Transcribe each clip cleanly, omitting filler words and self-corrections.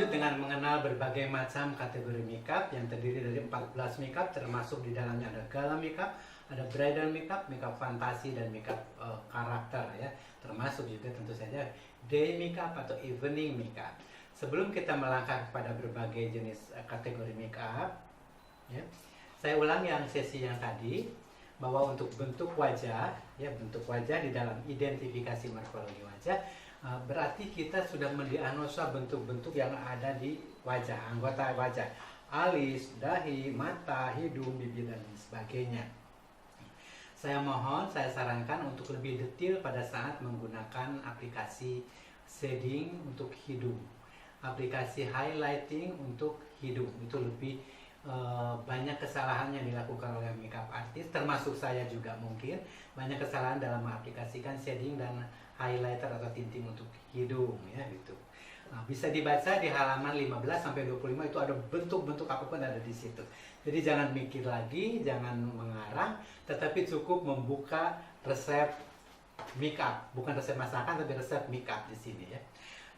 lanjut dengan mengenal berbagai macam kategori makeup yang terdiri dari 14 makeup, termasuk di dalamnya ada gala makeup, ada bridal makeup, makeup fantasi, dan makeup karakter ya. Termasuk juga tentu saja day makeup atau evening makeup. Sebelum kita melangkah kepada berbagai jenis kategori makeup, ya, saya ulang yang sesi yang tadi, bahwa untuk bentuk wajah, ya, bentuk wajah di dalam identifikasi morfologi wajah, berarti kita sudah mendiagnosa bentuk-bentuk yang ada di wajah, anggota wajah, alis, dahi, mata, hidung, bibir, dan sebagainya. Saya mohon, saya sarankan untuk lebih detail pada saat menggunakan aplikasi shading untuk hidung, aplikasi highlighting untuk hidung. Itu lebih banyak kesalahan yang dilakukan oleh makeup artist, termasuk saya juga mungkin banyak kesalahan dalam mengaplikasikan shading dan highlighter atau tinting untuk hidung ya gitu. Nah, bisa dibaca di halaman 15-25 itu ada bentuk-bentuk apapun ada di situ. Jadi jangan mikir lagi, jangan mengarang, tetapi cukup membuka resep makeup, bukan resep masakan tapi resep makeup di sini ya.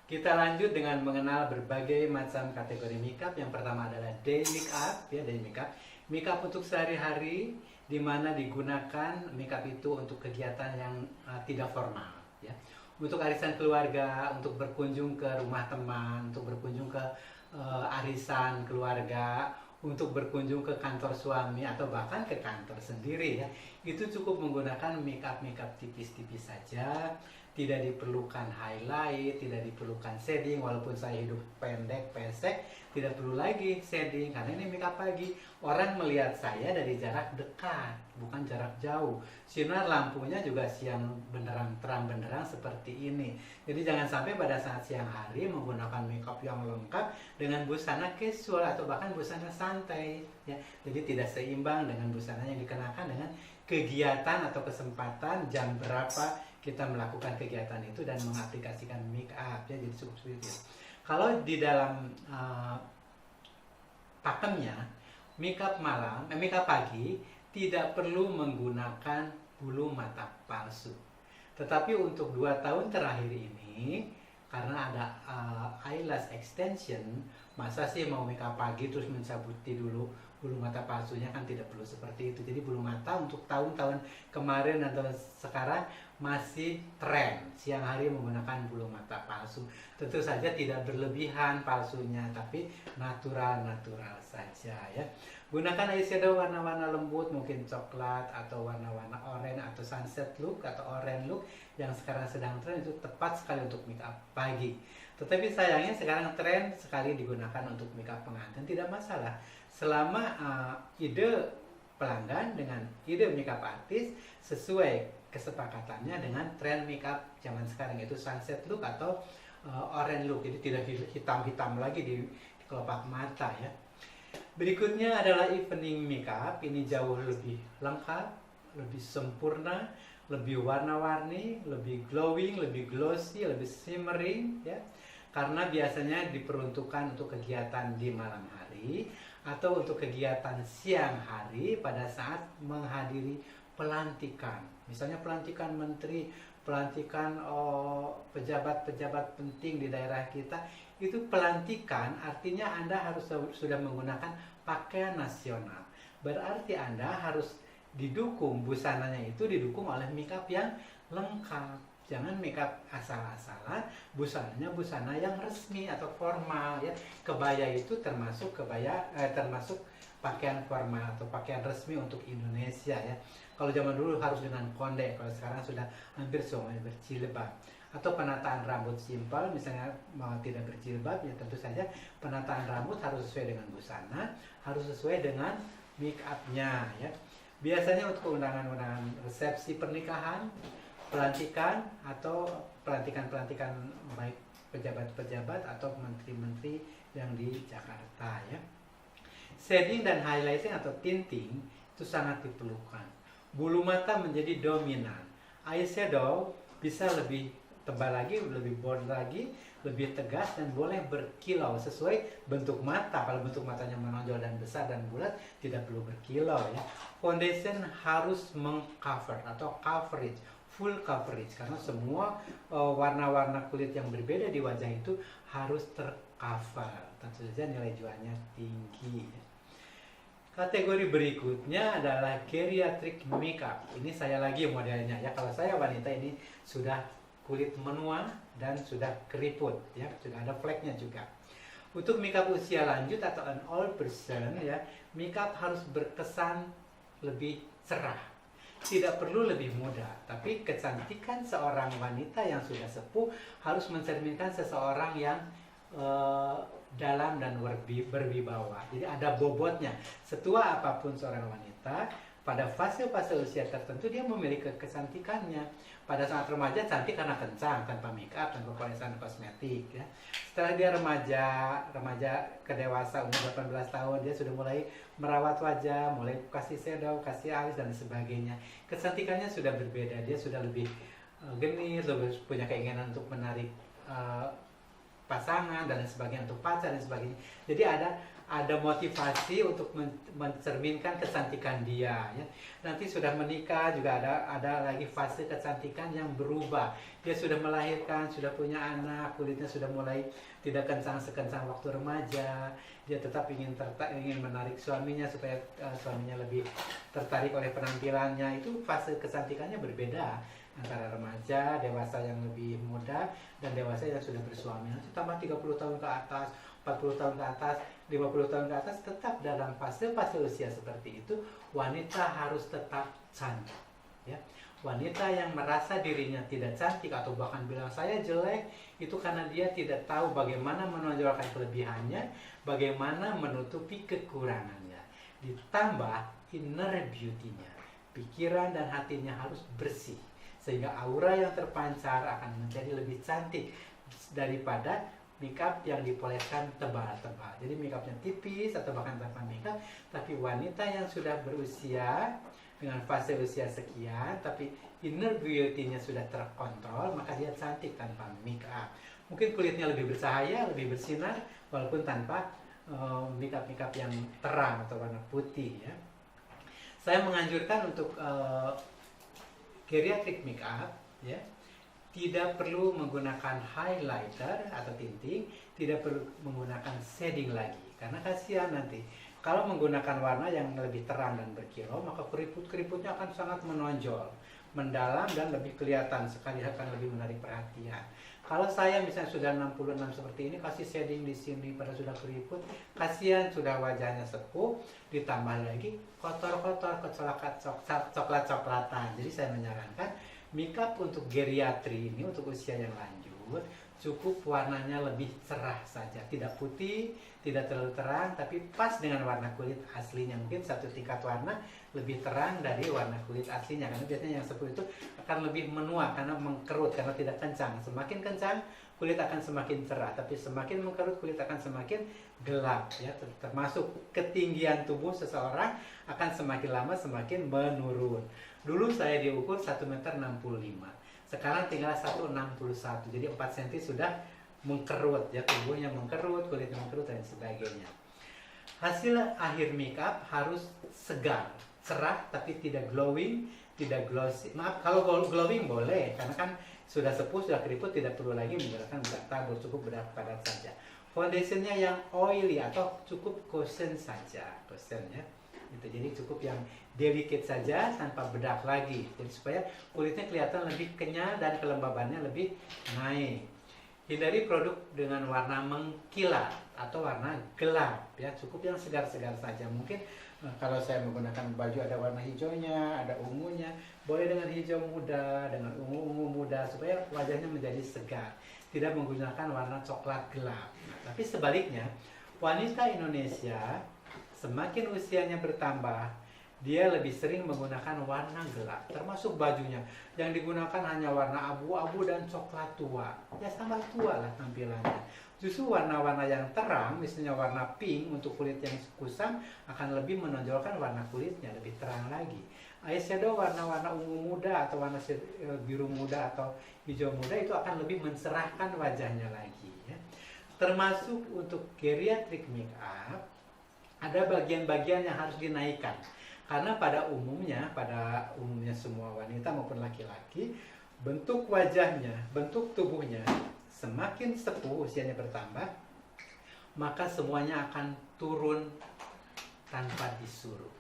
Kita lanjut dengan mengenal berbagai macam kategori makeup. Yang pertama adalah day makeup, ya, day makeup. Makeup untuk sehari-hari, di mana digunakan makeup itu untuk kegiatan yang tidak formal, ya. Untuk arisan keluarga, untuk berkunjung ke rumah teman, untuk berkunjung ke arisan keluarga, untuk berkunjung ke kantor suami atau bahkan ke kantor sendiri ya. Itu cukup menggunakan makeup tipis-tipis saja. Tidak diperlukan highlight, tidak diperlukan shading. Walaupun saya hidup pendek, pesek, tidak perlu lagi shading karena ini makeup pagi. Orang melihat saya dari jarak dekat, bukan jarak jauh. Sinar lampunya juga siang benderang, terang benderang seperti ini. Jadi jangan sampai pada saat siang hari menggunakan makeup yang lengkap dengan busana casual atau bahkan busana santai ya. Jadi tidak seimbang dengan busana yang dikenakan dengan kegiatan atau kesempatan, jam berapa kita melakukan kegiatan itu dan mengaplikasikan make up ya. Jadi cukup sulit ya. Kalau di dalam pakemnya make up malam, make up pagi tidak perlu menggunakan bulu mata palsu. Tetapi untuk 2 tahun terakhir ini karena ada eyelash extension, masa sih mau make up pagi terus mencabuti dulu bulu mata palsunya, kan tidak perlu seperti itu. Jadi bulu mata untuk tahun-tahun kemarin atau sekarang masih tren siang hari menggunakan bulu mata palsu. Tentu saja tidak berlebihan palsunya, tapi natural-natural saja ya. Gunakan eyeshadow warna-warna lembut, mungkin coklat atau warna-warna oranye atau sunset look atau orange look yang sekarang sedang tren. Itu tepat sekali untuk make up pagi. Tetapi sayangnya sekarang tren sekali digunakan untuk make up pengantin. Tidak masalah selama ide pelanggan dengan ide makeup artist sesuai kesepakatannya dengan tren makeup zaman sekarang, yaitu sunset look atau orange look. Jadi tidak hitam-hitam lagi di kelopak mata ya. Berikutnya adalah evening makeup. Ini jauh lebih lengkap, lebih sempurna, lebih warna-warni, lebih glowing, lebih glossy, lebih shimmering ya. Karena biasanya diperuntukkan untuk kegiatan di malam hari atau untuk kegiatan siang hari pada saat menghadiri pelantikan. Misalnya pelantikan menteri, pelantikan pejabat-pejabat penting di daerah kita. Itu pelantikan artinya Anda harus sudah menggunakan pakaian nasional. Berarti Anda harus didukung, busananya itu didukung oleh makeup yang lengkap. Jangan makeup asal-asalan, busananya busana yang resmi atau formal ya. Kebaya itu termasuk termasuk pakaian formal atau pakaian resmi untuk Indonesia ya. Kalau zaman dulu harus dengan konde, kalau sekarang sudah hampir semuanya berjilbab. Atau penataan rambut simpel, misalnya mau tidak berjilbab ya tentu saja penataan rambut harus sesuai dengan busana, harus sesuai dengan make up-nya ya. Biasanya untuk undangan-undangan resepsi pernikahan, pelantikan atau pelantikan-pelantikan baik pejabat-pejabat atau menteri-menteri yang di Jakarta ya. Shading dan highlighting atau tinting itu sangat diperlukan. Bulu mata menjadi dominan. Eyeshadow bisa lebih tebal lagi, lebih bold lagi, lebih tegas dan boleh berkilau sesuai bentuk mata. Kalau bentuk matanya menonjol dan besar dan bulat tidak perlu berkilau ya. Foundation harus mengcover atau coverage, full coverage, karena semua warna-warna kulit yang berbeda di wajah itu harus cover. Tentu saja nilai jualnya tinggi. Kategori berikutnya adalah geriatric makeup. Ini saya lagi modelnya ya. Kalau saya wanita ini sudah kulit menua dan sudah keriput ya, sudah ada fleknya juga. Untuk makeup usia lanjut atau an old person ya, makeup harus berkesan lebih cerah. Tidak perlu lebih muda, tapi kecantikan seorang wanita yang sudah sepuh harus mencerminkan seseorang yang dalam dan berwibawa. Jadi ada bobotnya. Setua apapun seorang wanita, pada fase-fase usia tertentu dia memiliki kecantikannya. Pada saat remaja cantik karena kencang, tanpa make up, tanpa polesan kosmetik ya. Setelah dia remaja ke dewasa umur 18 tahun, dia sudah mulai merawat wajah, mulai kasih shadow, kasih alis dan sebagainya. Kecantikannya sudah berbeda, dia sudah lebih genit, lebih punya keinginan untuk menarik pasangan dan sebagainya, untuk pacar dan sebagainya. Jadi ada motivasi untuk mencerminkan kecantikan dia ya. Nanti sudah menikah juga ada lagi fase kecantikan yang berubah. Dia sudah melahirkan, sudah punya anak, kulitnya sudah mulai tidak kencang sekencang waktu remaja. Dia tetap ingin menarik suaminya supaya suaminya lebih tertarik oleh penampilannya. Itu fase kecantikannya berbeda antara remaja, dewasa yang lebih muda, dan dewasa yang sudah bersuami. Nanti tambah 30 tahun ke atas, 40 tahun ke atas, 50 tahun ke atas, tetap dalam fase-fase usia seperti itu, wanita harus tetap cantik. Ya. Wanita yang merasa dirinya tidak cantik atau bahkan bilang saya jelek, itu karena dia tidak tahu bagaimana menonjolkan kelebihannya, bagaimana menutupi kekurangannya. Ditambah inner beauty-nya, pikiran dan hatinya harus bersih, sehingga aura yang terpancar akan menjadi lebih cantik daripada makeup yang dipoleskan tebal-tebal. Jadi makeupnya tipis atau bahkan tanpa makeup, tapi wanita yang sudah berusia dengan fase usia sekian, tapi inner beauty-nya sudah terkontrol, maka dia cantik tanpa makeup. Mungkin kulitnya lebih bercahaya, lebih bersinar, walaupun tanpa makeup yang terang atau warna putih ya. Saya menganjurkan untuk geriatric makeup ya, tidak perlu menggunakan highlighter atau tinting, tidak perlu menggunakan shading lagi, karena kasihan nanti kalau menggunakan warna yang lebih terang dan berkilau, maka keriput-keriputnya akan sangat menonjol, mendalam dan lebih kelihatan sekali, akan lebih menarik perhatian. Kalau saya misalnya sudah 66 seperti ini, kasih shading di sini pada sudah keriput, kasihan, sudah wajahnya sepuh, ditambah lagi kotor-kotor, coklat-coklatan. Jadi saya menyarankan makeup untuk geriatri ini, untuk usia yang lanjut, cukup warnanya lebih cerah saja, tidak putih, tidak terlalu terang, tapi pas dengan warna kulit aslinya. Mungkin satu tingkat warna lebih terang dari warna kulit aslinya, karena biasanya yang sepuh itu akan lebih menua karena mengkerut, karena tidak kencang. Semakin kencang kulit akan semakin cerah, tapi semakin mengkerut kulit akan semakin gelap ya. Termasuk ketinggian tubuh seseorang akan semakin lama semakin menurun. Dulu saya diukur 1,65 meter, sekarang tinggal 1,61 meter, jadi 4 cm sudah mengkerut ya, tubuhnya mengkerut, kulitnya mengkerut dan sebagainya. Hasil akhir makeup harus segar, cerah, tapi tidak glowing, tidak glossy. Maaf, kalau glowing boleh, karena kan sudah sepuh, sudah keriput, tidak perlu lagi menggunakan bedak tabur, cukup bedak padat saja. Foundationnya yang oily atau cukup cushion saja, cushion ya. Gitu. Jadi cukup yang delicate saja tanpa bedak lagi. Jadi supaya kulitnya kelihatan lebih kenyal dan kelembabannya lebih naik. Hindari produk dengan warna mengkilat atau warna gelap ya, cukup yang segar-segar saja. Mungkin kalau saya menggunakan baju ada warna hijaunya, ada ungunya, boleh dengan hijau muda, dengan ungu muda, supaya wajahnya menjadi segar. Tidak menggunakan warna coklat gelap. Nah, tapi sebaliknya, wanita Indonesia semakin usianya bertambah, dia lebih sering menggunakan warna gelap, termasuk bajunya. Yang digunakan hanya warna abu-abu dan coklat tua. Ya sama tua lah tampilannya. Justru warna-warna yang terang, misalnya warna pink untuk kulit yang kusam, akan lebih menonjolkan warna kulitnya, lebih terang lagi. Eyeshadow warna-warna ungu muda atau warna biru muda atau hijau muda itu akan lebih mencerahkan wajahnya lagi ya. Termasuk untuk geriatric makeup, ada bagian-bagian yang harus dinaikkan. Karena pada umumnya semua wanita maupun laki-laki, bentuk wajahnya, bentuk tubuhnya semakin sepuh usianya bertambah, maka semuanya akan turun tanpa disuruh.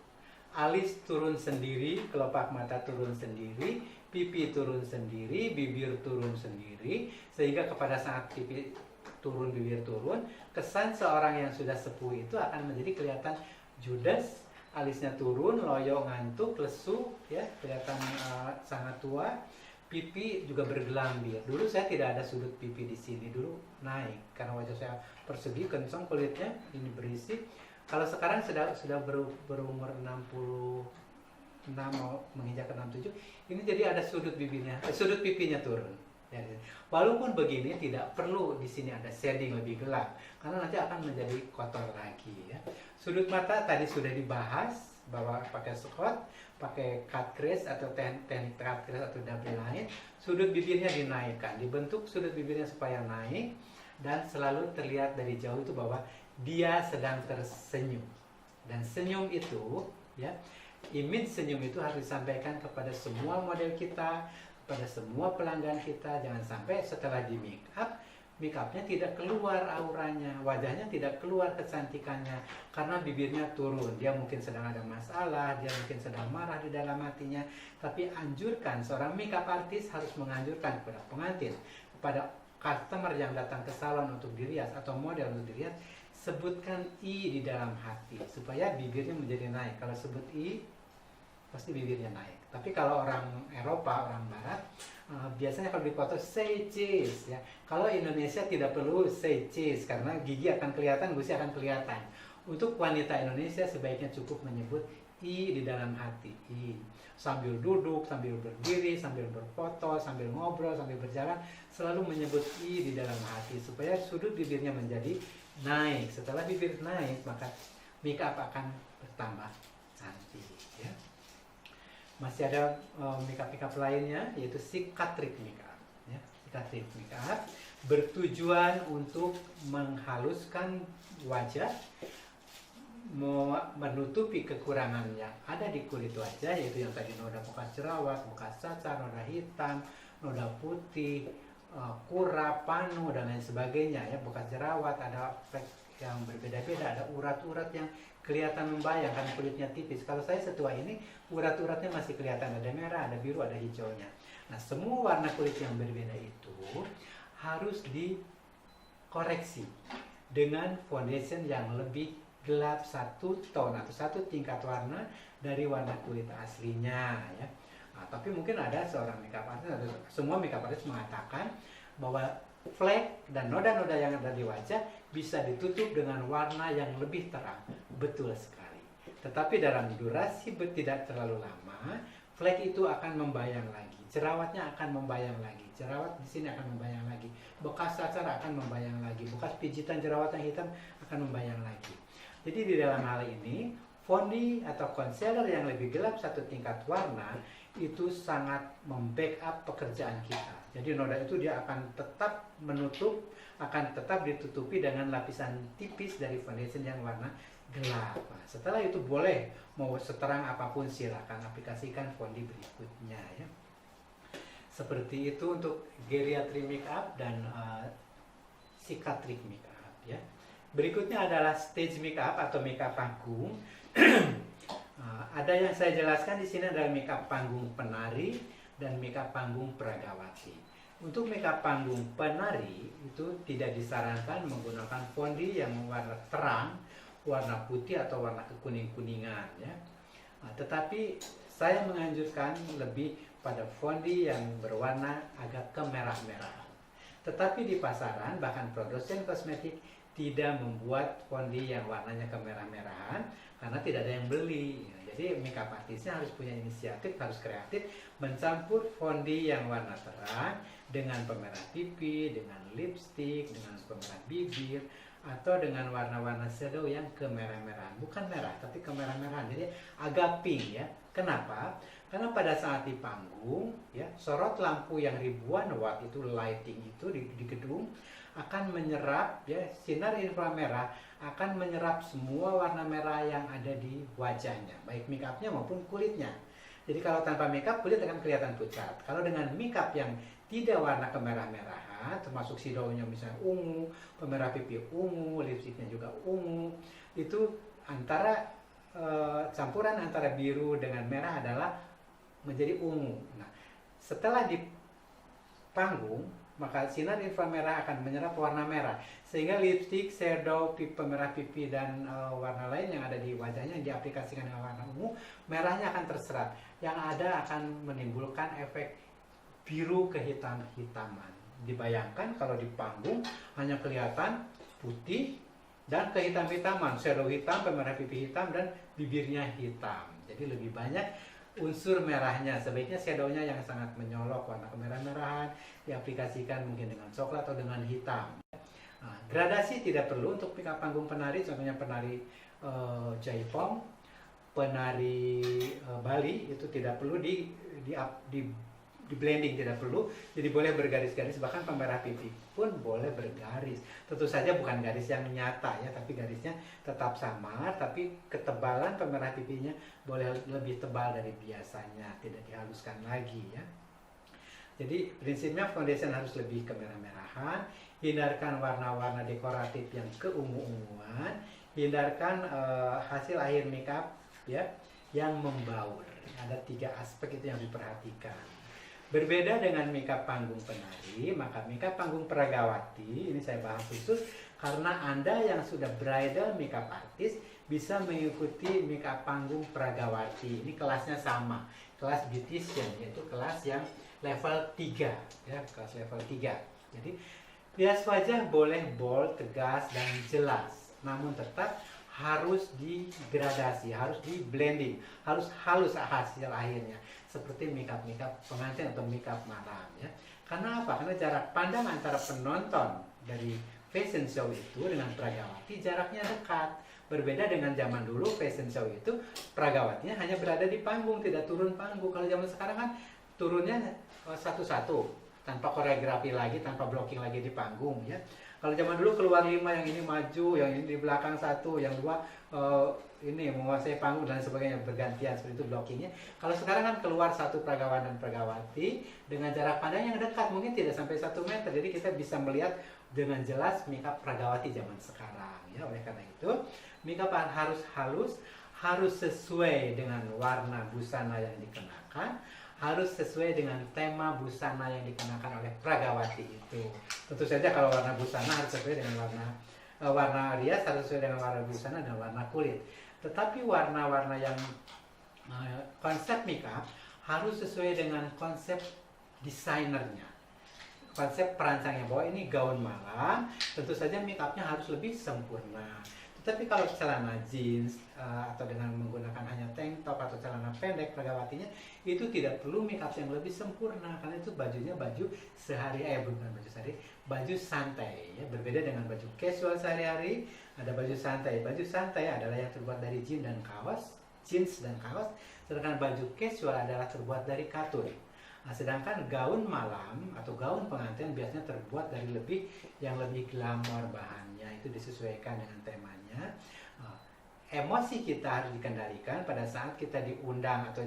Alis turun sendiri, kelopak mata turun sendiri, pipi turun sendiri, bibir turun sendiri, sehingga kepada saat pipi turun, bibir turun, kesan seorang yang sudah sepuh itu akan menjadi kelihatan judes, alisnya turun, loyo, ngantuk, lesu, ya, kelihatan sangat tua. Pipi juga bergelambir. Dulu saya tidak ada sudut pipi di sini, dulu naik karena wajah saya persegi, kencang kulitnya, ini berisi. Kalau sekarang sudah berumur 66 mau menginjak ke 67, ini jadi ada sudut bibirnya, sudut pipinya turun. Ya, walaupun begini tidak perlu di sini ada shading lebih gelap karena nanti akan menjadi kotor lagi ya. Sudut mata tadi sudah dibahas bahwa pakai Scott, pakai cut crease atau teknik cut crease atau double line. Sudut bibirnya dinaikkan, dibentuk sudut bibirnya supaya naik dan selalu terlihat dari jauh itu bahwa dia sedang tersenyum. Dan senyum itu ya, image senyum itu harus disampaikan kepada semua model kita, kepada semua pelanggan kita. Jangan sampai setelah di make upnya tidak keluar auranya, wajahnya tidak keluar kecantikannya karena bibirnya turun. Dia mungkin sedang ada masalah, dia mungkin sedang marah di dalam hatinya. Tapi anjurkan, seorang makeup artist harus menganjurkan kepada pengantin, kepada customer yang datang ke salon untuk dirias atau model untuk dirias, sebutkan I di dalam hati supaya bibirnya menjadi naik. Kalau sebut I pasti bibirnya naik. Tapi kalau orang Eropa, orang Barat, biasanya kalau dipoto say cheese ya. Kalau Indonesia tidak perlu say cheese karena gigi akan kelihatan, gusi akan kelihatan. Untuk wanita Indonesia sebaiknya cukup menyebut I di dalam hati. I. Sambil duduk, sambil berdiri, sambil berfoto, sambil ngobrol, sambil berjalan, selalu menyebut I di dalam hati supaya sudut bibirnya menjadi naik. Setelah bibir naik, maka makeup akan bertambah cantik ya. Masih ada makeup lainnya, yaitu cicatric makeup ya. Cicatric makeup bertujuan untuk menghaluskan wajah, menutupi kekurangan yang ada di kulit wajah, yaitu yang tadi noda bekas jerawat, bekas cacar, noda hitam, noda putih, kurap, panu, dan lain sebagainya ya. Bekas jerawat, ada flek yang berbeda-beda, ada urat-urat yang kelihatan membayang karena kulitnya tipis. Kalau saya setua ini, urat-uratnya masih kelihatan, ada merah, ada biru, ada hijaunya. Nah, semua warna kulit yang berbeda itu harus dikoreksi dengan foundation yang lebih gelap, satu tone atau satu tingkat warna dari warna kulit aslinya ya. Nah, tapi mungkin ada seorang makeup artist atau semua makeup artist mengatakan bahwa flek dan noda-noda yang ada di wajah bisa ditutup dengan warna yang lebih terang. Betul sekali. Tetapi dalam durasi tidak terlalu lama, flek itu akan membayang lagi. Jerawatnya akan membayang lagi. Jerawat di sini akan membayang lagi. Bekas cacar akan membayang lagi. Bekas pijitan jerawat yang hitam akan membayang lagi. Jadi di dalam hal ini, fondi atau concealer yang lebih gelap satu tingkat warna itu sangat membackup pekerjaan kita. Jadi noda itu dia akan tetap menutup, akan tetap ditutupi dengan lapisan tipis dari foundation yang warna gelap. Nah, setelah itu boleh mau seterang apapun silakan aplikasikan fondi berikutnya ya. Seperti itu untuk geriatri makeup dan cicatric makeup ya. Berikutnya adalah stage makeup atau makeup panggung. Ada yang saya jelaskan di sini adalah makeup panggung penari dan makeup panggung peragawati. Untuk makeup panggung penari itu tidak disarankan menggunakan fondi yang warna terang, warna putih atau warna kekuning-kuningan ya. Tetapi saya menganjurkan lebih pada fondi yang berwarna agak kemerah-merahan. Tetapi di pasaran bahkan produsen kosmetik tidak membuat fondi yang warnanya kemerah-merahan karena tidak ada yang beli. Jadi makeup artisnya harus punya inisiatif, harus kreatif mencampur fondi yang warna terang dengan pemerah pipi, dengan lipstick, dengan pemerah bibir, atau dengan warna-warna shadow yang kemerah-merahan. Bukan merah, tapi kemerah-merahan. Jadi agak pink ya. Kenapa? Karena pada saat di panggung, ya, sorot lampu yang ribuan watt itu, lighting itu di gedung akan menyerap ya, sinar inframerah akan menyerap semua warna merah yang ada di wajahnya, baik makeupnya maupun kulitnya. Jadi kalau tanpa makeup kulit akan kelihatan pucat. Kalau dengan makeup yang tidak warna kemerah-merahan, termasuk si daunnya misalnya ungu, pemerah pipi ungu, lipstiknya juga ungu, itu antara campuran antara biru dengan merah adalah menjadi ungu. Nah, setelah di panggung, maka sinar inframerah akan menyerap warna merah, sehingga lipstik, shadow, pemerah pipi dan warna lain yang ada di wajahnya yang diaplikasikan dengan warna ungu, merahnya akan terserap, yang ada akan menimbulkan efek biru kehitam-hitaman. Dibayangkan kalau di panggung hanya kelihatan putih dan kehitam-hitaman, shadow hitam, pemerah pipi hitam, dan bibirnya hitam. Jadi lebih banyak unsur merahnya. Sebaiknya shadownya yang sangat menyolok, warna kemerah-merahan, diaplikasikan mungkin dengan coklat atau dengan hitam. Nah, gradasi tidak perlu untuk makeup panggung penari, contohnya penari Jaipong, penari Bali, itu tidak perlu di blending, tidak perlu, jadi boleh bergaris-garis, bahkan pemerah pipi pun boleh bergaris. Tentu saja bukan garis yang nyata ya, tapi garisnya tetap samar, tapi ketebalan pemerah pipinya boleh lebih tebal dari biasanya, tidak dihaluskan lagi ya. Jadi prinsipnya foundation harus lebih kemerah-merahan, hindarkan warna-warna dekoratif yang keungu-unguan, hindarkan hasil akhir makeup ya yang membaur. Ada 3 aspek itu yang diperhatikan. Berbeda dengan makeup panggung penari, maka makeup panggung peragawati, ini saya bahas khusus karena Anda yang sudah bridal makeup artist bisa mengikuti makeup panggung peragawati. Ini kelasnya sama, kelas beautician, yaitu kelas yang level 3 ya, kelas level 3. Jadi bias wajah boleh bold, tegas dan jelas, namun tetap harus digradasi, harus di blending, harus halus hasil akhirnya, seperti makeup pengantin atau makeup malam ya. Karena apa? Karena jarak pandang antara penonton dari fashion show itu dengan peragawati jaraknya dekat. Berbeda dengan zaman dulu, fashion show itu peragawatinya hanya berada di panggung, tidak turun panggung. Kalau zaman sekarang kan turunnya satu-satu, tanpa koreografi lagi, tanpa blocking lagi di panggung ya. Kalau zaman dulu keluar 5, yang ini maju, yang ini di belakang 1, yang 2 ini menguasai panggung dan sebagainya, bergantian seperti itu blockingnya. Kalau sekarang kan keluar 1 peragawan dan peragawati dengan jarak pandang yang dekat, mungkin tidak sampai 1 meter, jadi kita bisa melihat dengan jelas makeup peragawati zaman sekarang ya. Oleh karena itu makeup harus halus, harus sesuai dengan warna busana yang dikenakan, harus sesuai dengan tema busana yang dikenakan oleh peragawati itu. Tentu saja kalau warna busana harus sesuai dengan warna rias, harus sesuai dengan warna busana dan warna kulit. Tetapi warna-warna yang konsep makeup harus sesuai dengan konsep desainernya, konsep perancangnya, bahwa ini gaun malam, tentu saja makeupnya harus lebih sempurna. Tapi kalau celana jeans atau dengan menggunakan hanya tank top atau celana pendek peragawatinya, itu tidak perlu makeup yang lebih sempurna, karena itu bajunya baju sehari-hari, bukan baju sehari, baju santai ya. Berbeda dengan baju casual sehari-hari, ada baju santai. Baju santai adalah yang terbuat dari jeans dan kaos, sedangkan baju casual adalah terbuat dari katun. Nah, sedangkan gaun malam atau gaun pengantin biasanya terbuat dari yang lebih glamor bahannya, itu disesuaikan dengan temanya. Emosi kita harus dikendalikan pada saat kita diundang atau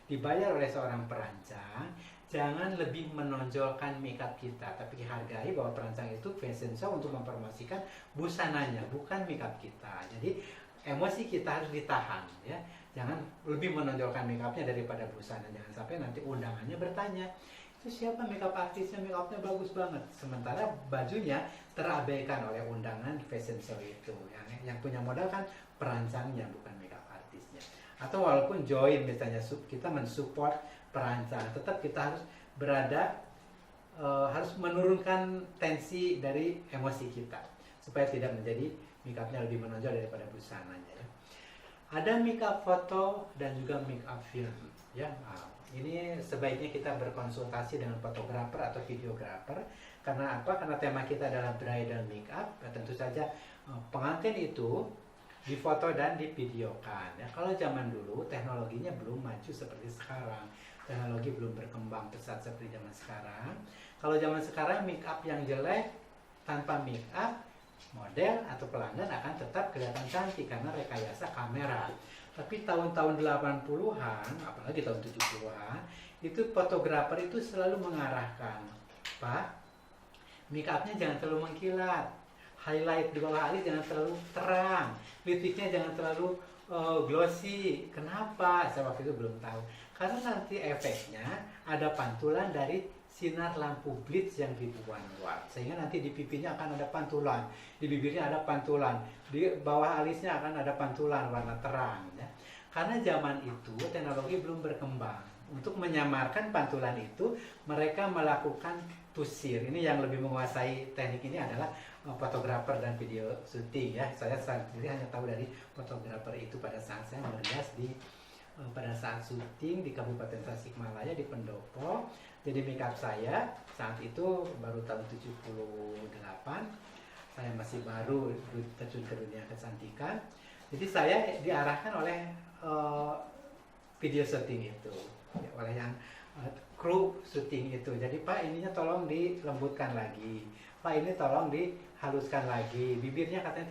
dibayar oleh seorang perancang. Jangan lebih menonjolkan makeup kita, tapi hargai bahwa perancang itu fashion show untuk mempromosikan busananya, bukan makeup kita. Jadi emosi kita harus ditahan ya. Jangan lebih menonjolkan makeupnya daripada busana. Jangan sampai nanti undangannya bertanya, itu siapa makeup artisnya, makeupnya bagus banget, sementara bajunya terabaikan oleh undangan fashion show itu. Yang punya modal kan perancangnya, bukan makeup artisnya. Atau walaupun join misalnya kita mensupport perancang, tetap kita harus harus menurunkan tensi dari emosi kita supaya tidak menjadi makeupnya lebih menonjol daripada busananya ya. Ada makeup foto dan juga makeup film ya. Ini sebaiknya kita berkonsultasi dengan fotografer atau videografer. Karena apa? Karena tema kita adalah bridal makeup. Tentu saja pengantin itu difoto dan divideokan ya. Kalau zaman dulu teknologinya belum maju seperti sekarang, teknologi belum berkembang pesat seperti zaman sekarang. Kalau zaman sekarang makeup yang jelek tanpa makeup, model atau pelanggan akan tetap kelihatan cantik karena rekayasa kamera. Tapi tahun-tahun 80-an, apalagi tahun 70-an, itu fotografer itu selalu mengarahkan Pak, make upnya jangan terlalu mengkilat, highlight di bawah alis jangan terlalu terang, lipstiknya jangan terlalu glossy. Kenapa? Saya waktu itu belum tahu. Karena nanti efeknya ada pantulan dari sinar lampu blitz yang ribuan watt, sehingga nanti di pipinya akan ada pantulan, di bibirnya ada pantulan, di bawah alisnya akan ada pantulan warna terang ya. Karena zaman itu teknologi belum berkembang. Untuk menyamarkan pantulan itu, mereka melakukan tusir. Ini yang lebih menguasai teknik ini adalah fotografer dan video syuting ya. Saya sendiri hanya tahu dari fotografer itu pada saat saya merias pada saat syuting di Kabupaten Tasikmalaya di Pendopo. Jadi make up saya saat itu baru tahun 78. Saya masih baru terjun ke dunia kecantikan. Jadi saya diarahkan oleh video syuting itu, oleh yang kru syuting itu. Jadi Pak, ininya tolong dilembutkan lagi, Pak ini tolong dihaluskan lagi, bibirnya katanya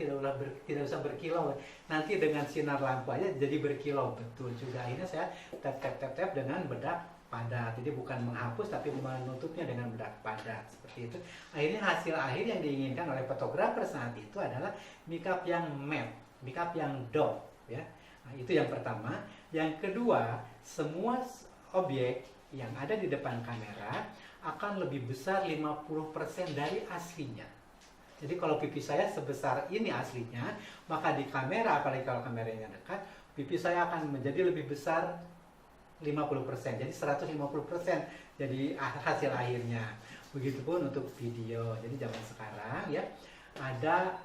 tidak usah berkilau, nanti dengan sinar lampu aja jadi berkilau. Betul juga. Akhirnya saya tap dengan bedak padat, jadi bukan menghapus tapi menutupnya dengan bedak padat seperti itu. Akhirnya hasil akhir yang diinginkan oleh fotografer saat itu adalah makeup yang matte, makeup yang doll ya. Nah, itu yang pertama. Yang kedua, semua objek yang ada di depan kamera akan lebih besar 50% dari aslinya. Jadi kalau pipi saya sebesar ini aslinya, maka di kamera, apalagi kalau kameranya dekat, pipi saya akan menjadi lebih besar 50%, jadi 150% jadi hasil akhirnya. Begitupun untuk video. Jadi zaman sekarang ya, ada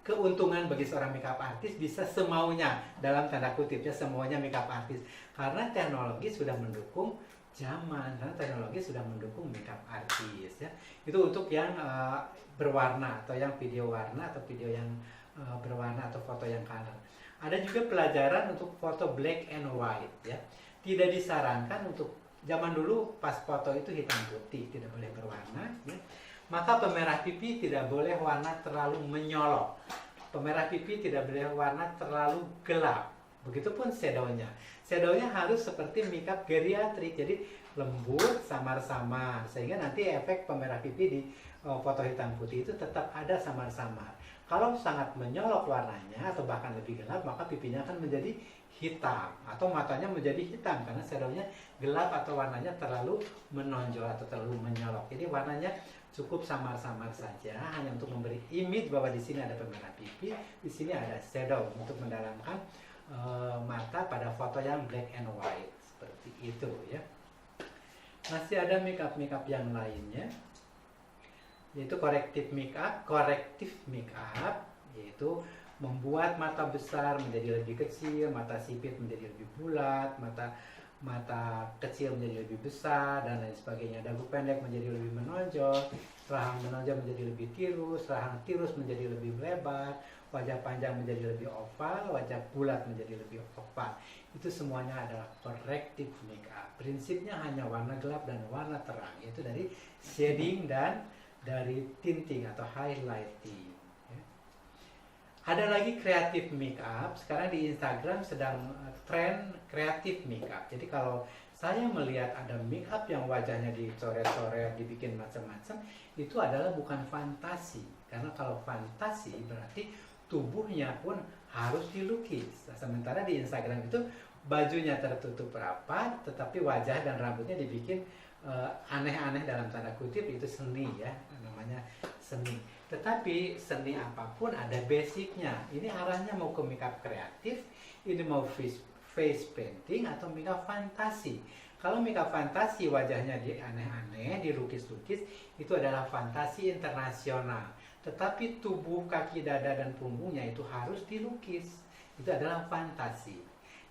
keuntungan bagi seorang makeup artist bisa semaunya, dalam tanda kutip ya, semuanya makeup artist, karena teknologi sudah mendukung zaman, karena teknologi sudah mendukung makeup artist ya. Itu untuk yang berwarna atau yang video warna atau video yang berwarna atau foto yang color. Ada juga pelajaran untuk foto black and white ya. Tidak disarankan untuk zaman dulu pas foto itu hitam putih, tidak boleh berwarna ya. Maka pemerah pipi tidak boleh warna terlalu menyolok. Pemerah pipi tidak boleh warna terlalu gelap. Begitupun shadownya. Shadownya harus seperti makeup geriatrik, jadi lembut, samar-samar, sehingga nanti efek pemerah pipi di foto hitam putih itu tetap ada samar-samar. Kalau sangat menyolok warnanya atau bahkan lebih gelap, maka pipinya akan menjadi hitam atau matanya menjadi hitam karena shadownya gelap atau warnanya terlalu menonjol atau terlalu menyolok. Jadi warnanya cukup samar-samar saja, hanya untuk memberi image bahwa di sini ada pemerah pipi, di sini ada shadow untuk mendalamkan mata pada foto yang black and white seperti itu ya. Masih ada makeup yang lainnya, yaitu corrective makeup, yaitu membuat mata besar menjadi lebih kecil, mata sipit menjadi lebih bulat, mata kecil menjadi lebih besar, dan lain sebagainya. Dagu pendek menjadi lebih menonjol, rahang menonjol menjadi lebih tirus, rahang tirus menjadi lebih lebar, wajah panjang menjadi lebih oval, wajah bulat menjadi lebih oval. Itu semuanya adalah corrective makeup. Prinsipnya hanya warna gelap dan warna terang, yaitu dari shading dan dari tinting atau highlighting. Ada lagi creative makeup. Sekarang di Instagram sedang tren creative makeup. Jadi kalau saya melihat ada makeup yang wajahnya dicoret-coret, dibikin macam-macam, itu adalah bukan fantasi. Karena kalau fantasi berarti tubuhnya pun harus dilukis. Sementara di Instagram itu bajunya tertutup rapat, tetapi wajah dan rambutnya dibikin aneh-aneh dalam tanda kutip. Itu seni ya, namanya seni. Tetapi seni apapun ada basicnya. Ini arahnya mau ke makeup kreatif, ini mau face painting atau makeup fantasi. Kalau makeup fantasi wajahnya aneh-aneh, dilukis-lukis, itu adalah fantasi internasional. Tetapi tubuh, kaki, dada, dan punggungnya itu harus dilukis. Itu adalah fantasi.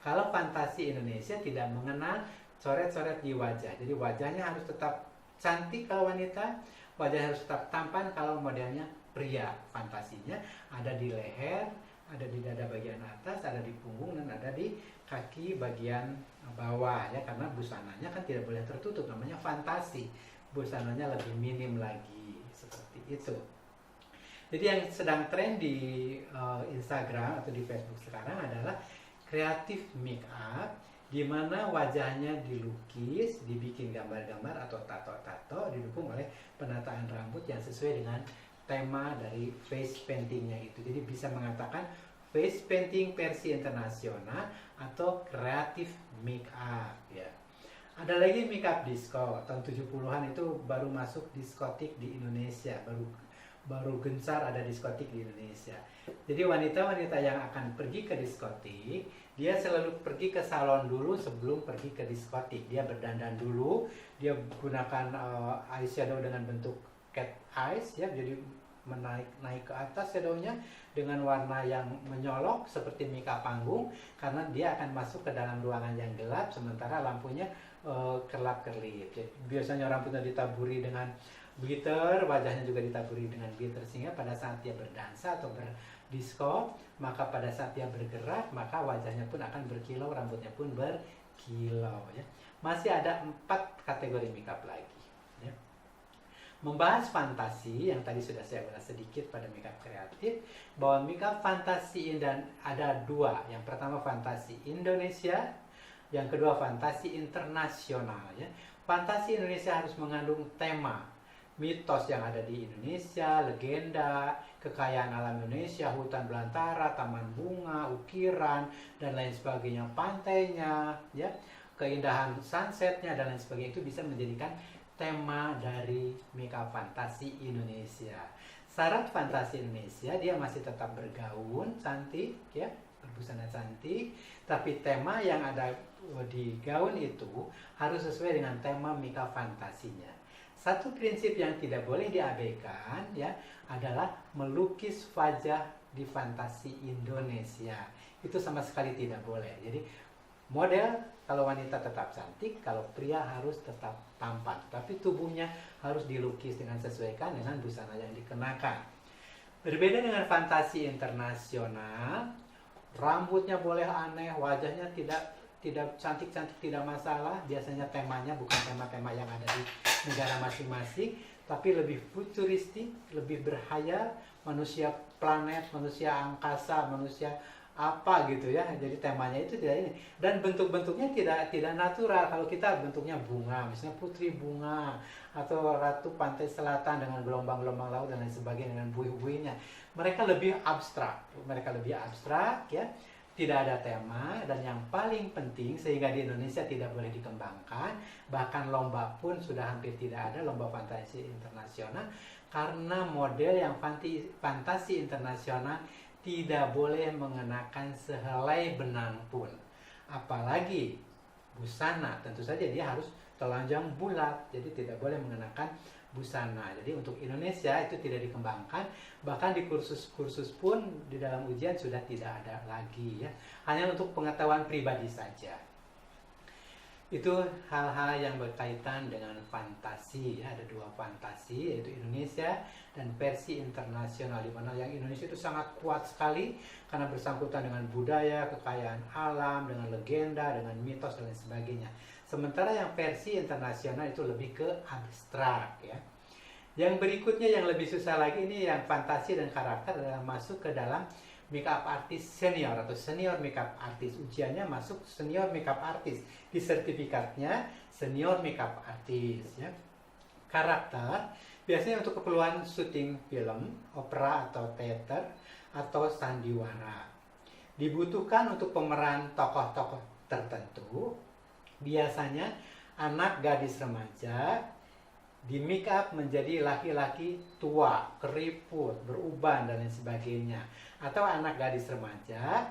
Kalau fantasi Indonesia tidak mengenal coret-coret di wajah. Jadi wajahnya harus tetap cantik kalau wanita, wajah harus tetap tampan kalau modelnya pria. Fantasinya ada di leher, ada di dada bagian atas, ada di punggung, dan ada di kaki bagian bawah ya, karena busananya kan tidak boleh tertutup, namanya fantasi. Busananya lebih minim lagi seperti itu. Jadi yang sedang tren di Instagram atau di Facebook sekarang adalah creative makeup di mana wajahnya dilukis, dibikin gambar-gambar atau tato-tato, didukung oleh penataan rambut yang sesuai dengan tema dari face paintingnya itu. Jadi bisa mengatakan face painting versi internasional atau creative makeup ya. Ada lagi makeup disco. Tahun 70-an itu baru masuk diskotik di Indonesia, baru gencar ada diskotik di Indonesia. Jadi wanita-wanita yang akan pergi ke diskotik, dia selalu pergi ke salon dulu sebelum pergi ke diskotik. Dia berdandan dulu, dia gunakan eyeshadow dengan bentuk cat eyes ya, jadi naik ke atas shadownya dengan warna yang menyolok seperti makeup panggung, karena dia akan masuk ke dalam ruangan yang gelap sementara lampunya kerlap-kerlip. Biasanya rambutnya ditaburi dengan glitter, wajahnya juga ditaburi dengan glitter, sehingga pada saat dia berdansa atau berdisco, maka pada saat dia bergerak, maka wajahnya pun akan berkilau, rambutnya pun berkilau ya. Masih ada 4 kategori makeup lagi ya. Membahas fantasi yang tadi sudah saya bahas sedikit pada makeup kreatif, bahwa makeup fantasi dan ada 2. Yang pertama fantasi Indonesia, yang kedua fantasi internasional ya. Fantasi Indonesia harus mengandung tema mitos yang ada di Indonesia, legenda, kekayaan alam Indonesia, hutan belantara, taman bunga, ukiran dan lain sebagainya, pantainya ya, keindahan sunsetnya dan lain sebagainya, itu bisa menjadikan tema dari makeup fantasi Indonesia. Syarat fantasi Indonesia, dia masih tetap bergaun cantik ya, berbusana cantik, tapi tema yang ada di gaun itu harus sesuai dengan tema makeup fantasinya. Satu prinsip yang tidak boleh diabaikan ya adalah melukis wajah di fantasi Indonesia. Itu sama sekali tidak boleh. Jadi model kalau wanita tetap cantik, kalau pria harus tetap tampan, tapi tubuhnya harus dilukis dengan sesuaikan dengan busana yang dikenakan. Berbeda dengan fantasi internasional, rambutnya boleh aneh, wajahnya tidak cantik-cantik, tidak masalah. Biasanya temanya bukan tema-tema yang ada di negara masing-masing, tapi lebih futuristik, lebih berhayal, manusia planet, manusia angkasa, manusia apa gitu ya. Jadi temanya itu tidak ini, dan bentuk-bentuknya tidak natural. Kalau kita bentuknya bunga, misalnya putri bunga atau ratu pantai selatan dengan gelombang-gelombang laut dan lain sebagainya dengan buih-buihnya, mereka lebih abstrak ya. Tidak ada tema, dan yang paling penting sehingga di Indonesia tidak boleh dikembangkan, bahkan lomba pun sudah hampir tidak ada, lomba fantasi internasional, karena model yang fantasi internasional tidak boleh mengenakan sehelai benang pun, apalagi busana. Tentu saja dia harus telanjang bulat, jadi tidak boleh mengenakan busana. Jadi untuk Indonesia itu tidak dikembangkan, bahkan di kursus-kursus pun di dalam ujian sudah tidak ada lagi ya, hanya untuk pengetahuan pribadi saja. Itu hal-hal yang berkaitan dengan fantasi ya. Ada 2 fantasi, yaitu Indonesia dan versi internasional, di mana yang Indonesia itu sangat kuat sekali karena bersangkutan dengan budaya, kekayaan alam, dengan legenda, dengan mitos dan lain sebagainya. Sementara yang versi internasional itu lebih ke abstrak ya. Yang berikutnya yang lebih susah lagi, ini yang fantasi dan karakter adalah masuk ke dalam makeup artist senior atau senior makeup artist. Ujiannya masuk senior makeup artist, di sertifikatnya senior makeup artist ya. Karakter biasanya untuk keperluan syuting film, opera atau teater atau sandiwara. Dibutuhkan untuk pemeran tokoh-tokoh tertentu, biasanya anak gadis remaja di make up menjadi laki-laki tua, keriput, beruban dan lain sebagainya. Atau anak gadis remaja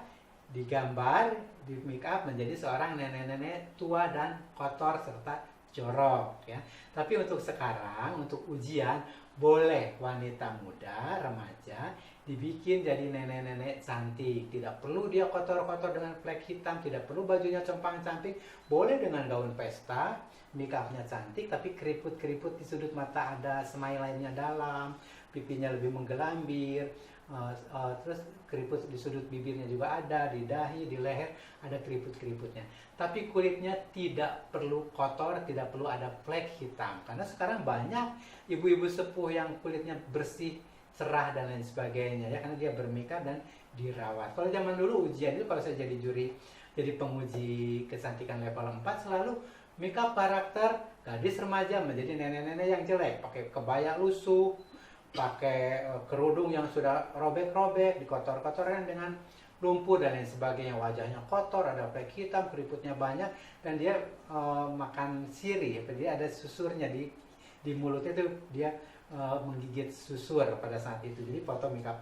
digambar di make up menjadi seorang nenek-nenek tua dan kotor serta jorok ya. Tapi untuk sekarang, untuk ujian, boleh wanita muda, remaja dibikin jadi nenek-nenek cantik. Tidak perlu dia kotor-kotor dengan flek hitam, tidak perlu bajunya compang-camping, boleh dengan gaun pesta, make upnya cantik, tapi keriput-keriput di sudut mata ada, semai lainnya dalam, pipinya lebih menggelambir, terus keriput di sudut bibirnya juga ada, di dahi, di leher ada keriput-keriputnya. Tapi kulitnya tidak perlu kotor, tidak perlu ada flek hitam, karena sekarang banyak ibu-ibu sepuh yang kulitnya bersih, cerah dan lain sebagainya ya, karena dia bermakeup dan dirawat. Kalau zaman dulu ujian itu, kalau saya jadi juri jadi penguji kecantikan level 4 selalu makeup karakter gadis remaja menjadi nenek-nenek yang jelek, pakai kebaya lusuh, pakai kerudung yang sudah robek-robek, dikotor-kotorkan dengan lumpur dan lain sebagainya, wajahnya kotor, ada flek hitam, keriputnya banyak, dan dia makan sirih, jadi ada susurnya di mulutnya itu, dia menggigit susur pada saat itu. Jadi foto makeup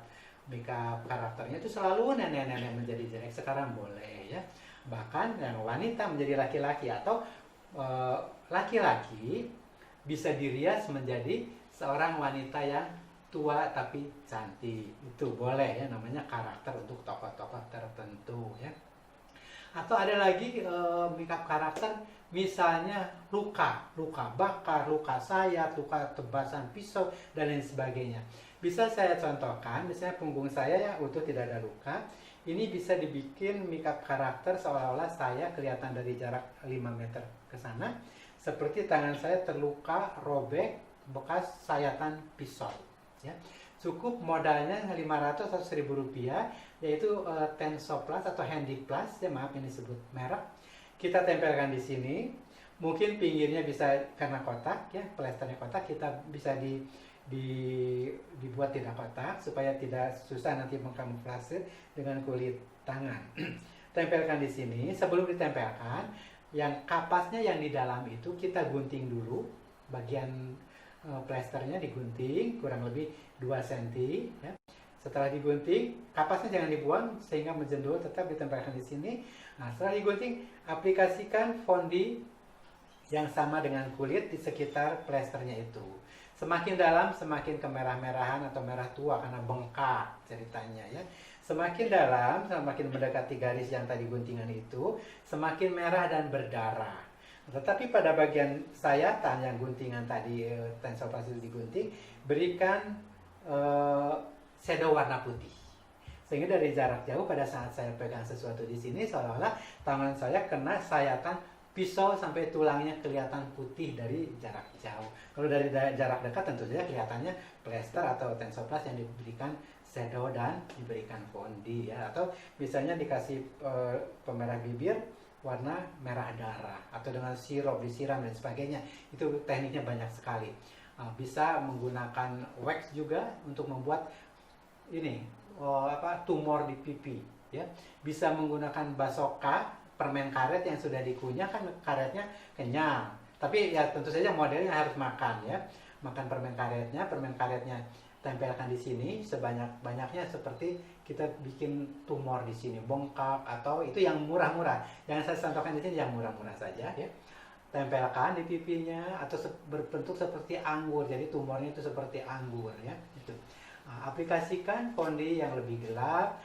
karakternya itu selalu nenek-nenek menjadi jelek. Sekarang boleh ya, bahkan yang wanita menjadi laki-laki, atau laki-laki bisa dirias menjadi seorang wanita yang tua tapi cantik, itu boleh ya, namanya karakter untuk tokoh-tokoh tertentu ya. Atau ada lagi makeup karakter misalnya luka bakar, luka sayat, luka tebasan pisau dan lain sebagainya. Bisa saya contohkan, misalnya punggung saya yang utuh tidak ada luka, ini bisa dibikin makeup karakter seolah-olah saya kelihatan dari jarak 5 meter ke sana, seperti tangan saya terluka, robek, bekas sayatan pisau ya. Cukup modalnya 500 atau 1000 rupiah, yaitu Tensoplas atau Handy Plus ya, maaf ini sebut merek. Kita tempelkan di sini, mungkin pinggirnya bisa karena kotak ya, plesternya kotak, kita bisa dibuat tidak kotak supaya tidak susah nanti mengkamuflase dengan kulit tangan. Tempelkan di sini. Sebelum ditempelkan, yang kapasnya yang di dalam itu kita gunting dulu, bagian plesternya digunting kurang lebih 2 cm ya. Setelah digunting, kapasnya jangan dibuang sehingga menjendul, tetap ditempelkan di sini. Nah, setelah digunting, aplikasikan fondi yang sama dengan kulit di sekitar plesternya itu. Semakin dalam semakin kemerah-merahan atau merah tua karena bengkak ceritanya ya. Semakin dalam, semakin mendekati garis yang tadi guntingan itu, semakin merah dan berdarah. Tetapi pada bagian sayatan yang guntingan tadi, Tensoplas itu digunting, berikan shadow warna putih. Sehingga dari jarak jauh pada saat saya pegang sesuatu di sini, seolah-olah tangan saya kena sayatan pisau sampai tulangnya kelihatan putih dari jarak jauh. Kalau dari jarak dekat tentu saja kelihatannya plester atau Tensoplas yang diberikan shadow dan diberikan fondi ya. Atau misalnya dikasih pemerah bibir warna merah darah, atau dengan sirup disiram dan sebagainya. Itu tekniknya banyak sekali. Bisa menggunakan wax juga untuk membuat ini tumor di pipi ya. Bisa menggunakan basoka, permen karet yang sudah dikunyah, kan karetnya kenyang, tapi ya tentu saja modelnya harus makan ya, makan permen karetnya tempelkan di sini sebanyak-banyaknya, seperti kita bikin tumor di sini bengkak, atau itu yang murah-murah, yang saya contohkan di sini yang murah-murah saja ya. Tempelkan di pipinya, atau berbentuk seperti anggur, jadi tumornya itu seperti anggur ya. Itu. Aplikasikan fondi yang lebih gelap,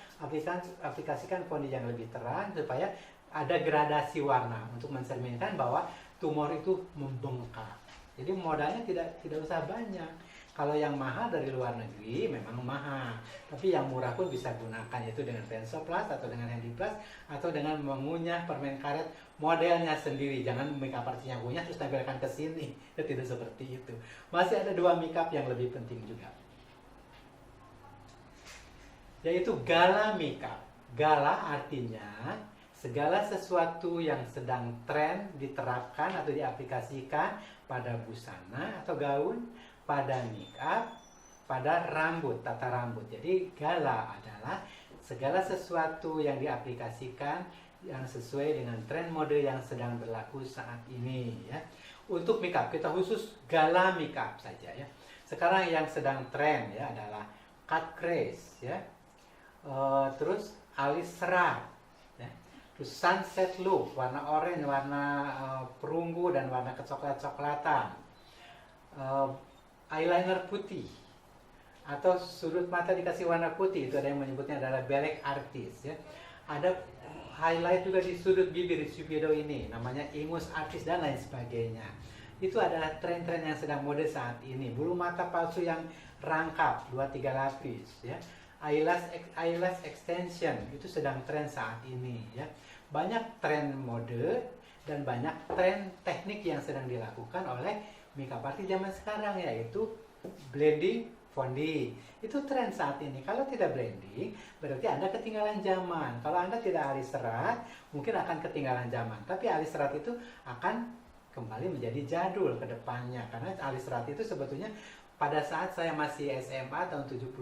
aplikasikan fondi yang lebih terang supaya ada gradasi warna untuk mencerminkan bahwa tumor itu membengkak. Jadi modalnya tidak usah banyak. Kalau yang mahal dari luar negeri memang mahal, tapi yang murah pun bisa gunakan, yaitu dengan Tensoplas atau dengan Handy Plus, atau dengan mengunyah permen karet modelnya sendiri. Jangan makeup artistnya punya terus tampilkan ke sini. Tidak seperti itu. Masih ada 2 makeup yang lebih penting juga, yaitu gala makeup. Gala artinya segala sesuatu yang sedang tren diterapkan atau diaplikasikan pada busana atau gaun, pada makeup, pada rambut, tata rambut. Jadi gala adalah segala sesuatu yang diaplikasikan yang sesuai dengan tren mode yang sedang berlaku saat ini ya. Untuk makeup kita khusus gala makeup saja ya. Sekarang yang sedang tren ya adalah cut crease ya. Terus alis serat ya. Terus sunset look, warna oranye, warna perunggu dan warna kecoklat-coklatan. Eyeliner putih atau sudut mata dikasih warna putih, itu ada yang menyebutnya adalah black artist ya. Ada highlight juga di sudut bibir di Shubido ini, namanya ingus artist dan lain sebagainya. Itu adalah tren-tren yang sedang mode saat ini. Bulu mata palsu yang rangkap 2-3 lapis ya. Eyelash extension itu sedang tren saat ini ya. Banyak tren mode dan banyak tren teknik yang sedang dilakukan oleh makeup artist zaman sekarang, yaitu blending fondi. Itu tren saat ini. Kalau tidak branding, berarti Anda ketinggalan zaman. Kalau Anda tidak alis serat, mungkin akan ketinggalan zaman. Tapi alis serat itu akan kembali menjadi jadul ke depannya. Karena alis serat itu sebetulnya pada saat saya masih SMA tahun 72,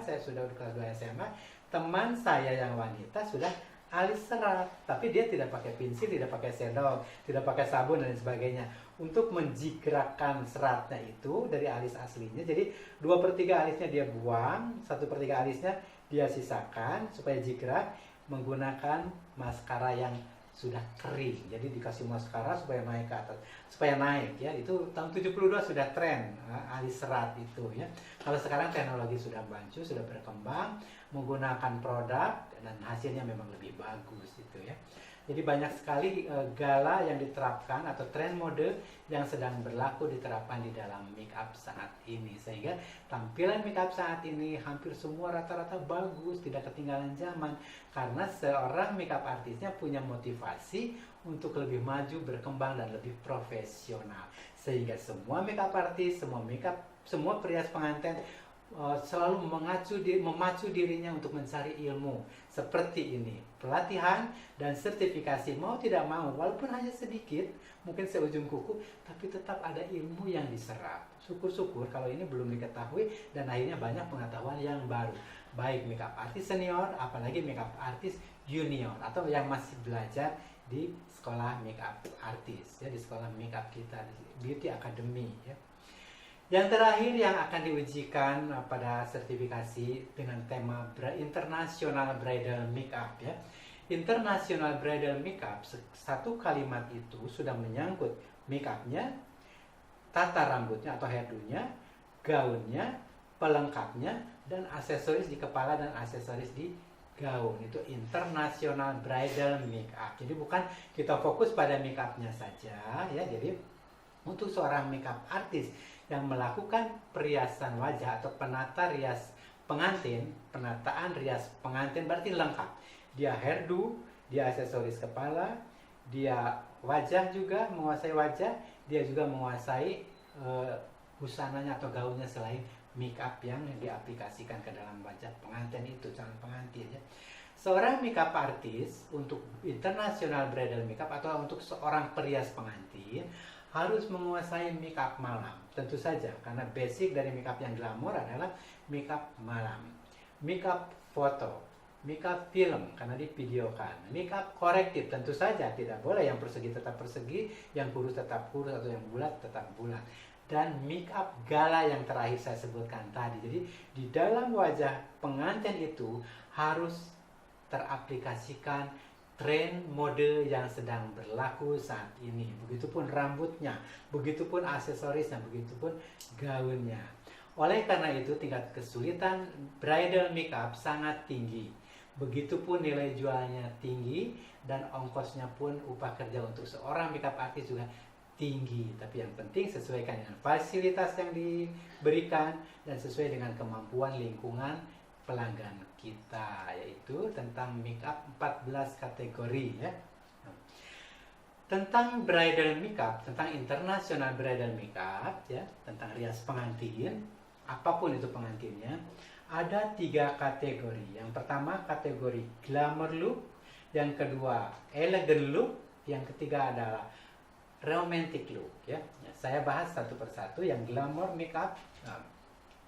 saya sudah kelas 2 SMA, teman saya yang wanita sudah alis serat, tapi dia tidak pakai pensil, tidak pakai sendok, tidak pakai sabun dan sebagainya. Untuk menjigrakkan seratnya itu dari alis aslinya, jadi 2/3 alisnya dia buang, 1/3 alisnya dia sisakan supaya jigrak menggunakan maskara yang sudah kering. Jadi dikasih maskara supaya naik ke atas, supaya naik ya. Itu tahun 72 sudah tren alis serat itu ya. Kalau sekarang teknologi sudah maju, sudah berkembang, menggunakan produk dan hasilnya memang lebih bagus itu ya. Jadi banyak sekali gala yang diterapkan atau tren mode yang sedang berlaku diterapkan di dalam make up saat ini, sehingga tampilan make up saat ini hampir semua rata-rata bagus, tidak ketinggalan zaman, karena seorang make up artisnya punya motivasi untuk lebih maju, berkembang dan lebih profesional, sehingga semua make up artis, semua perias pengantin selalu memacu dirinya untuk mencari ilmu seperti ini, pelatihan dan sertifikasi, mau tidak mau, walaupun hanya sedikit, mungkin seujung kuku, tapi tetap ada ilmu yang diserap. Syukur-syukur kalau ini belum diketahui dan akhirnya banyak pengetahuan yang baru, baik makeup artis senior, apalagi makeup artis junior atau yang masih belajar di sekolah makeup artis ya, di sekolah makeup kita di Beauty Academy ya. Yang terakhir yang akan diujikan pada sertifikasi dengan tema International Bridal Makeup ya. International Bridal Makeup, satu kalimat itu sudah menyangkut makeupnya, tata rambutnya atau hairdo-nya, gaunnya, pelengkapnya, dan aksesoris di kepala dan aksesoris di gaun. Itu International Bridal Makeup. Jadi bukan kita fokus pada makeupnya saja ya. Jadi untuk seorang makeup artis yang melakukan periasan wajah atau penataan rias pengantin berarti lengkap. Dia hairdo, dia aksesoris kepala, dia wajah juga, menguasai wajah, dia juga menguasai busananya atau gaunnya selain make up yang diaplikasikan ke dalam wajah pengantin itu, calon pengantin ya. Seorang makeup artis untuk international bridal makeup atau untuk seorang perias pengantin harus menguasai makeup malam. Tentu saja, karena basic dari makeup yang glamour adalah makeup malam, makeup foto, makeup film karena divideokan, makeup korektif tentu saja tidak boleh yang persegi tetap persegi, yang kurus tetap kurus atau yang bulat tetap bulat, dan makeup gala yang terakhir saya sebutkan tadi. Jadi di dalam wajah pengantin itu harus teraplikasikan tren mode yang sedang berlaku saat ini. Begitupun rambutnya, begitupun aksesorisnya, begitupun gaunnya. Oleh karena itu tingkat kesulitan bridal makeup sangat tinggi. Begitupun nilai jualnya tinggi dan ongkosnya pun upah kerja untuk seorang makeup artist juga tinggi. Tapi yang penting sesuaikan dengan fasilitas yang diberikan dan sesuai dengan kemampuan lingkungan pelanggan kita, yaitu tentang makeup 14 kategori ya. Tentang bridal makeup, tentang international bridal makeup ya, tentang rias pengantin, apapun itu pengantinnya, ada 3 kategori. Yang pertama kategori glamour look, yang kedua elegant look, yang ketiga adalah romantic look ya. Saya bahas satu persatu. Yang glamour makeup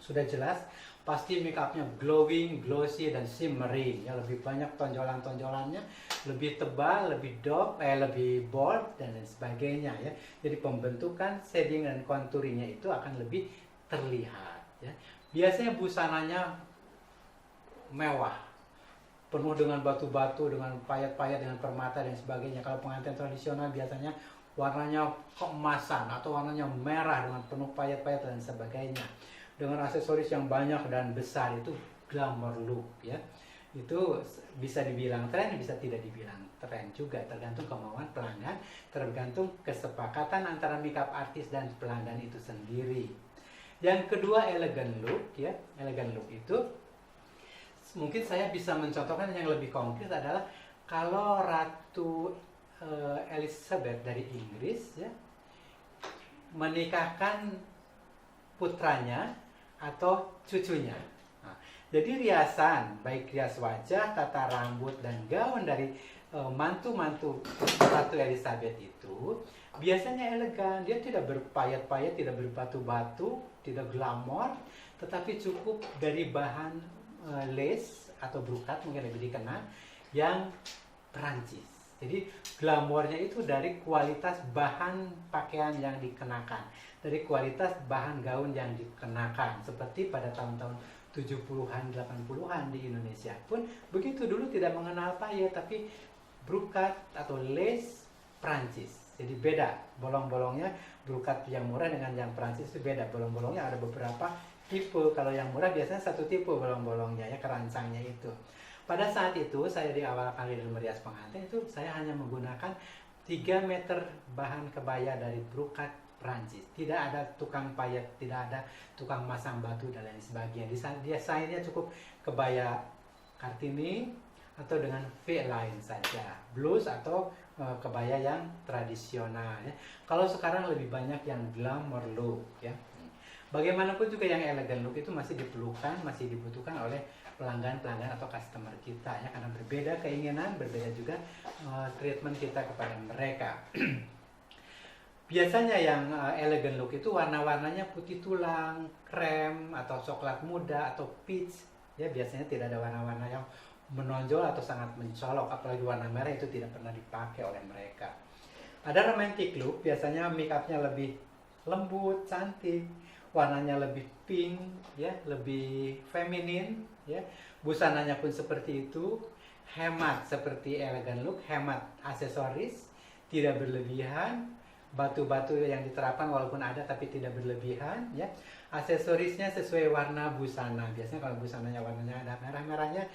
sudah jelas, pasti makeupnya glowing, glossy, dan shimmering ya, lebih banyak tonjolan-tonjolannya, lebih tebal, lebih lebih bold dan lain sebagainya ya. Jadi pembentukan, shading dan contouringnya itu akan lebih terlihat ya. Biasanya busananya mewah, penuh dengan batu-batu, dengan payet-payet, dengan permata dan sebagainya. Kalau pengantin tradisional biasanya warnanya keemasan atau warnanya merah dengan penuh payet-payet dan sebagainya, dengan aksesoris yang banyak dan besar. Itu glamour look ya. Itu bisa dibilang tren, bisa tidak dibilang tren juga, tergantung kemauan pelanggan, tergantung kesepakatan antara makeup artis dan pelanggan itu sendiri. Yang kedua elegant look ya. Elegant look itu mungkin saya bisa mencontohkan yang lebih konkret adalah kalau Ratu Elizabeth dari Inggris ya menikahkan putranya atau cucunya. Nah, jadi riasan, baik rias wajah, tata rambut, dan gaun dari mantu-mantu Ratu Elizabeth itu biasanya elegan. Dia tidak berpayat-payat, tidak berbatu-batu, tidak glamor, tetapi cukup dari bahan lace atau brokat, mungkin lebih dikenal, yang Perancis. Jadi glamornya itu dari kualitas bahan pakaian yang dikenakan, dari kualitas bahan gaun yang dikenakan. Seperti pada tahun-tahun 70-an, 80-an di Indonesia pun begitu, dulu tidak mengenal payet, tapi brokat atau lace Perancis. Jadi beda bolong-bolongnya, brokat yang murah dengan yang Perancis itu beda. Bolong-bolongnya ada beberapa tipe. Kalau yang murah biasanya satu tipe bolong-bolongnya, ya, kerancangnya itu. Pada saat itu saya di awal kali merias pengantin itu saya hanya menggunakan 3 meter bahan kebaya dari brokat Prancis. Tidak ada tukang payet, tidak ada tukang masang batu dan lain sebagainya. Dia desainnya cukup kebaya Kartini atau dengan V-line saja, blues atau kebaya yang tradisional, ya. Kalau sekarang lebih banyak yang glamour look, ya. Bagaimanapun juga yang elegan look itu masih diperlukan, masih dibutuhkan oleh pelanggan-pelanggan atau customer kita, ya, karena berbeda keinginan, berbeda juga treatment kita kepada mereka. Biasanya yang elegan look itu warna-warnanya putih tulang, krem atau coklat muda atau peach, ya. Biasanya tidak ada warna-warna yang menonjol atau sangat mencolok, apalagi warna merah itu tidak pernah dipakai oleh mereka. Ada romantic look, biasanya make upnya lebih lembut, cantik, warnanya lebih pink, ya, lebih feminin, ya. Busananya pun seperti itu. Hemat seperti elegan look, hemat aksesoris, tidak berlebihan. Batu-batu yang diterapkan walaupun ada tapi tidak berlebihan, ya. Aksesorisnya sesuai warna busana. Biasanya kalau busananya warnanya ada merah-merahnya,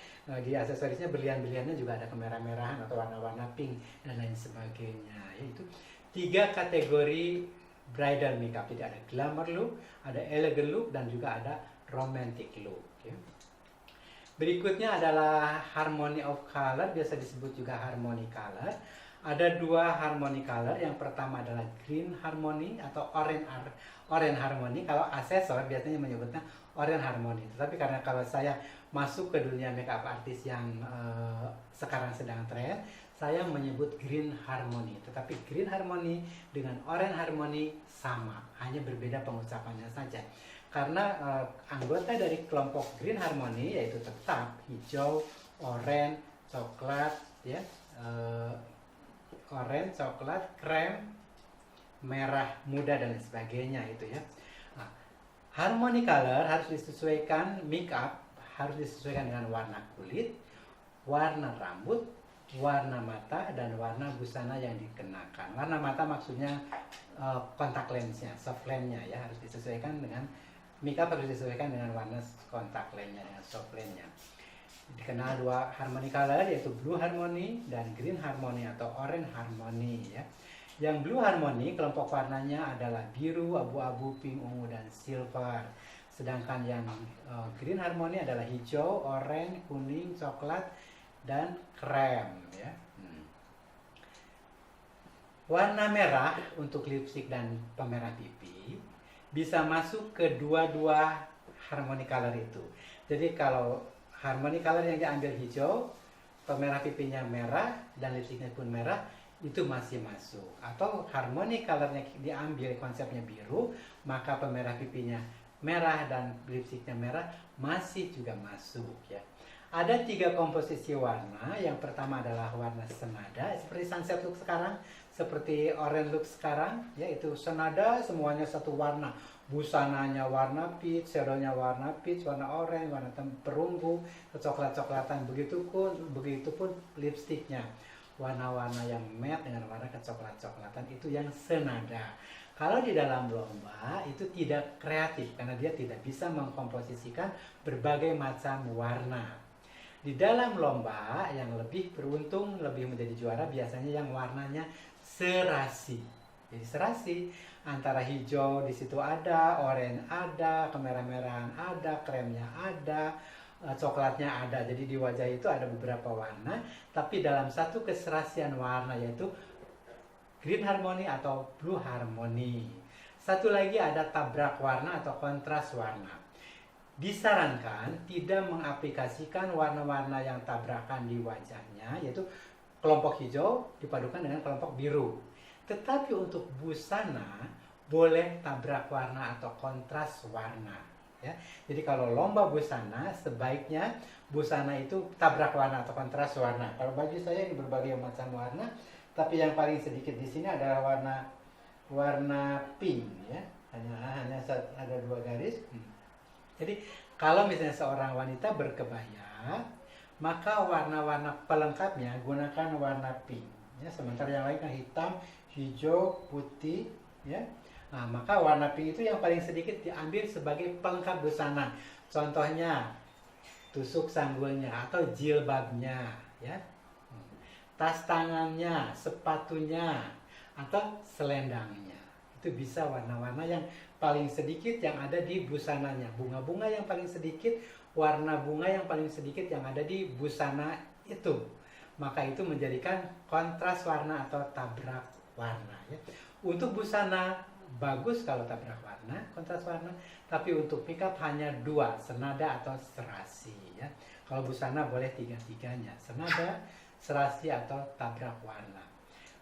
di aksesorisnya berlian-berliannya juga ada kemerah-merahan atau warna-warna pink dan lain sebagainya. Yaitu 3 kategori bridal makeup. Jadi ada glamour look, ada elegant look, dan juga ada romantic look, ya. Berikutnya adalah harmony of color, biasa disebut juga harmony color. Ada 2 harmony color. Yang pertama adalah green harmony atau orange harmony. Kalau asesor biasanya menyebutnya orange harmony. Tetapi karena kalau saya masuk ke dunia makeup artist yang sekarang sedang tren, saya menyebut green harmony. Tetapi green harmony dengan orange harmony sama, hanya berbeda pengucapannya saja. Karena anggota dari kelompok green harmony yaitu tetap hijau, oranye, coklat, ya, oranye, coklat, krem, merah muda dan lain sebagainya itu, ya. Nah, harmony color harus disesuaikan, make up harus disesuaikan dengan warna kulit, warna rambut, warna mata, dan warna busana yang dikenakan. Warna mata maksudnya kontak lensnya, soft lensnya, ya, harus disesuaikan dengan makeup, harus disesuaikan dengan warna kontak lensnya, dengan soft lensnya. Dikenal 2 harmony color yaitu blue harmony dan green harmony atau orange harmony, ya. Yang blue harmony kelompok warnanya adalah biru, abu-abu, pink, ungu, dan silver. Sedangkan yang green harmony adalah hijau, oranye, kuning, coklat, dan krem, ya. Warna merah untuk lipstick dan pemerah pipi bisa masuk ke dua-dua harmony color itu. Jadi kalau harmony color yang diambil hijau, pemerah pipinya merah, dan lipstiknya pun merah, itu masih masuk. Atau harmony colornya diambil konsepnya biru, maka pemerah pipinya merah dan lipstiknya merah masih juga masuk, ya. Ada 3 komposisi warna. Yang pertama adalah warna senada, seperti sunset look sekarang, seperti orange look sekarang, yaitu senada, semuanya satu warna. Busananya warna peach, shadownya warna peach, warna orange, warna perunggu, kecoklat-coklatan. Begitupun lipstiknya, warna-warna yang matte dengan warna kecoklat-coklatan, itu yang senada. Kalau di dalam lomba itu tidak kreatif karena dia tidak bisa mengkomposisikan berbagai macam warna. Di dalam lomba yang lebih beruntung, lebih menjadi juara biasanya yang warnanya serasi. Jadi serasi antara hijau di situ ada, oranye ada, kemerah-merahan ada, kremnya ada, coklatnya ada. Jadi di wajah itu ada beberapa warna, tapi dalam satu keserasian warna yaitu green harmony atau blue harmony. Satu lagi ada tabrak warna atau kontras warna. disarankan tidak mengaplikasikan warna-warna yang tabrakan di wajahnya, yaitu kelompok hijau dipadukan dengan kelompok biru. Tetapi untuk busana boleh tabrak warna atau kontras warna. Ya. Jadi kalau lomba busana sebaiknya busana itu tabrak warna atau kontras warna. Kalau baju saya ini berbagai macam warna, tapi yang paling sedikit di sini adalah warna pink, ya. Hanya ada 2 garis. Jadi kalau misalnya seorang wanita berkebaya, maka warna-warna pelengkapnya gunakan warna pink. Ya, sementara yang lain kan hitam, hijau, putih. Ya. Nah, maka warna pink itu yang paling sedikit diambil sebagai pelengkap busana. Contohnya tusuk sanggulnya atau jilbabnya, ya. Tas tangannya, sepatunya, atau selendangnya. Itu bisa warna-warna yang paling sedikit yang ada di busananya. Bunga-bunga yang paling sedikit, warna bunga yang paling sedikit yang ada di busana itu. Maka itu menjadikan kontras warna atau tabrak warna. Ya. Untuk busana bagus kalau tabrak warna, kontras warna. Tapi untuk makeup hanya 2, senada atau serasi. Ya. Kalau busana boleh 3-3-nya, senada, serasi atau tabrak warna.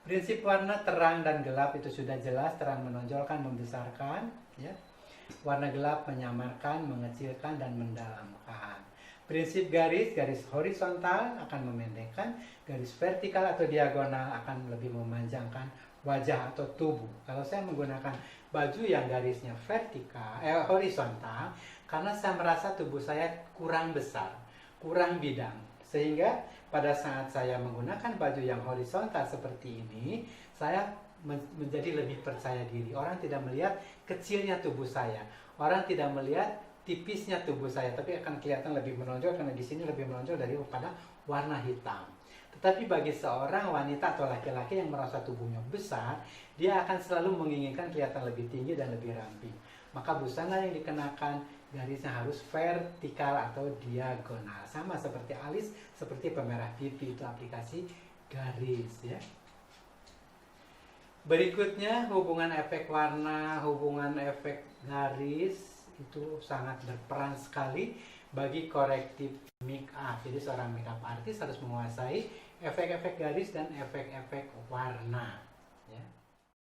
Prinsip warna terang dan gelap itu sudah jelas. Terang menonjolkan, membesarkan, ya. Warna gelap menyamarkan, mengecilkan, dan mendalamkan. Prinsip garis horizontal akan memendekkan, garis vertikal atau diagonal akan lebih memanjangkan wajah atau tubuh. Kalau saya menggunakan baju yang garisnya horizontal, karena saya merasa tubuh saya kurang besar, kurang bidang, sehingga pada saat saya menggunakan baju yang horizontal seperti ini, saya menjadi lebih percaya diri. Orang tidak melihat kecilnya tubuh saya, orang tidak melihat tipisnya tubuh saya, tapi akan kelihatan lebih menonjol karena di sini lebih menonjol daripada warna hitam. Tetapi bagi seorang wanita atau laki-laki yang merasa tubuhnya besar, dia akan selalu menginginkan kelihatan lebih tinggi dan lebih ramping. Maka busana yang dikenakan garisnya harus vertikal atau diagonal. Sama seperti alis, seperti pemerah pipi, itu aplikasi garis, ya. Berikutnya hubungan efek warna, hubungan efek garis itu sangat berperan sekali bagi korektif make up. Jadi seorang make up artist harus menguasai efek-efek garis dan efek-efek warna.